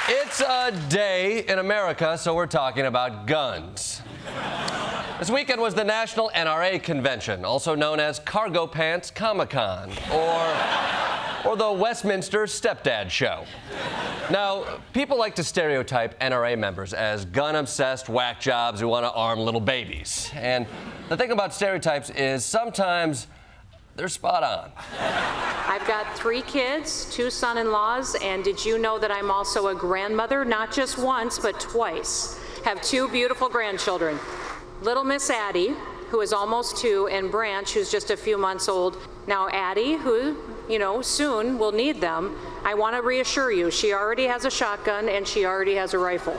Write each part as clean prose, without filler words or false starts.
It's a day in America, so we're talking about guns. This weekend was the National NRA Convention, also known as Cargo Pants Comic-Con, or the Westminster Stepdad Show. Now, people like to stereotype NRA members as gun-obsessed whack jobs who want to arm little babies. And the thing about stereotypes is sometimes they're spot on. I've got 3 kids, 2 son-in-laws, and did you know that I'm also a grandmother? Not just once, but twice. Have 2 beautiful grandchildren. Little Miss Addie, who is almost 2, and Branch, who's just a few months old. Now, Addie, who, soon will need them, I want to reassure you, she already has a shotgun and she already has a rifle.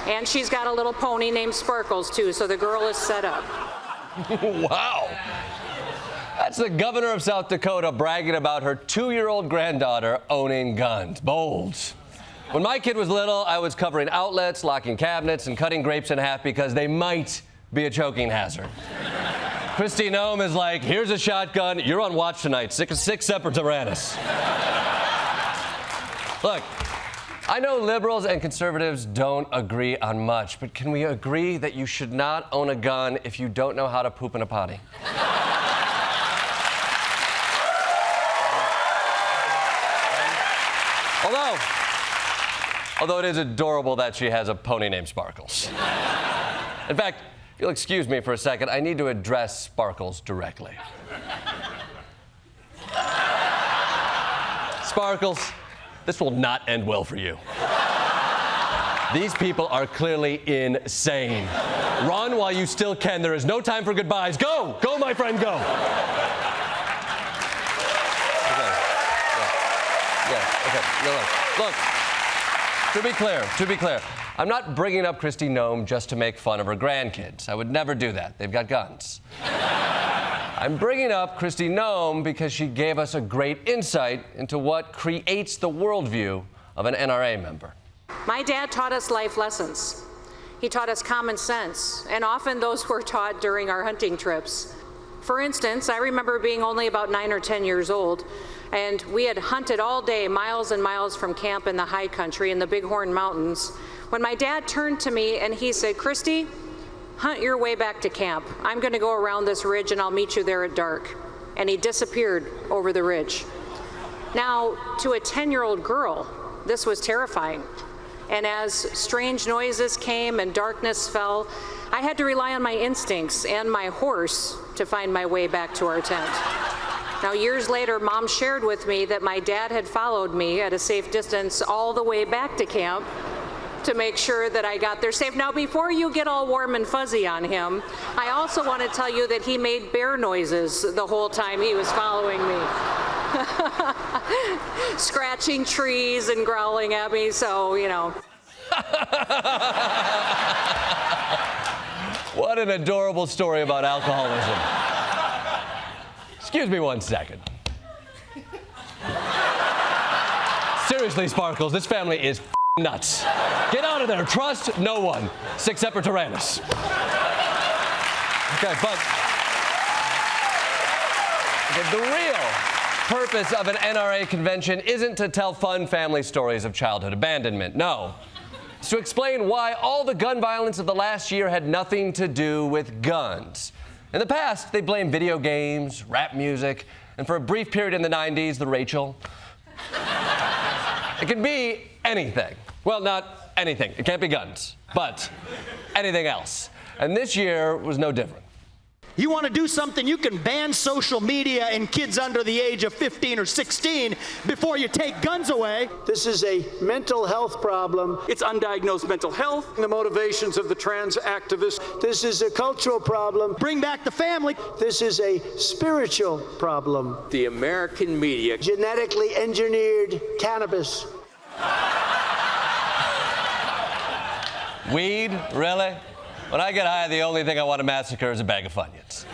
And she's got a little pony named Sparkles, too, so the girl is set up. Wow. That's the Governor of South Dakota bragging about her 2-year-old granddaughter owning guns. Bold. When my kid was little, I was covering outlets, locking cabinets, and cutting grapes in half because they might be a choking hazard. Kristi Noem is like, here's a shotgun, you're on watch tonight, 6 separate Tyrannus. Look, I know liberals and conservatives don't agree on much, but can we agree that you should not own a gun if you don't know how to poop in a potty? Although it is adorable that she has a pony named Sparkles. In fact, if you'll excuse me for a second, I need to address Sparkles directly. Sparkles, this will not end well for you. These people are clearly insane. Run while you still can. There is no time for goodbyes. Go! Go, my friend, go! Look. To be clear, I'm not bringing up Kristi Noem just to make fun of her grandkids. I would never do that. They've got guns. I'm bringing up Kristi Noem because she gave us a great insight into what creates the worldview of an NRA member. My dad taught us life lessons. He taught us common sense, and often those were taught during our hunting trips. For instance, I remember being only about 9 or 10 years old, and we had hunted all day, miles and miles from camp in the high country in the Bighorn Mountains, when my dad turned to me and he said, "Kristi, hunt your way back to camp. I'm going to go around this ridge and I'll meet you there at dark." And he disappeared over the ridge. Now, to a 10-year-old girl, this was terrifying. And as strange noises came and darkness fell, I had to rely on my instincts and my horse to find my way back to our tent. Now, years later, Mom shared with me that my dad had followed me at a safe distance all the way back to camp to make sure that I got there safe. Now, before you get all warm and fuzzy on him, I also want to tell you that he made bear noises the whole time he was following me. Scratching trees and growling at me, so, What an adorable story about alcoholism. Excuse me 1 second. Seriously, Sparkles, this family is nuts. Get out of there. Trust no one. 6 separate Tyrannus. Okay, but the real purpose of an NRA convention isn't to tell fun family stories of childhood abandonment. No. It's to explain why all the gun violence of the last year had nothing to do with guns. In the past, they blamed video games, rap music, and for a brief period in the 90s, the Rachel. It can be anything. Well, not anything. It can't be guns, but anything else. And this year was no different. You want to do something, you can ban social media and kids under the age of 15 or 16 before you take guns away. This is a mental health problem. It's undiagnosed mental health. The motivations of the trans activists. This is a cultural problem. Bring back the family. This is a spiritual problem. The American media. Genetically engineered cannabis. Weed? Really? When I get high, the only thing I want to massacre is a bag of Funyuns.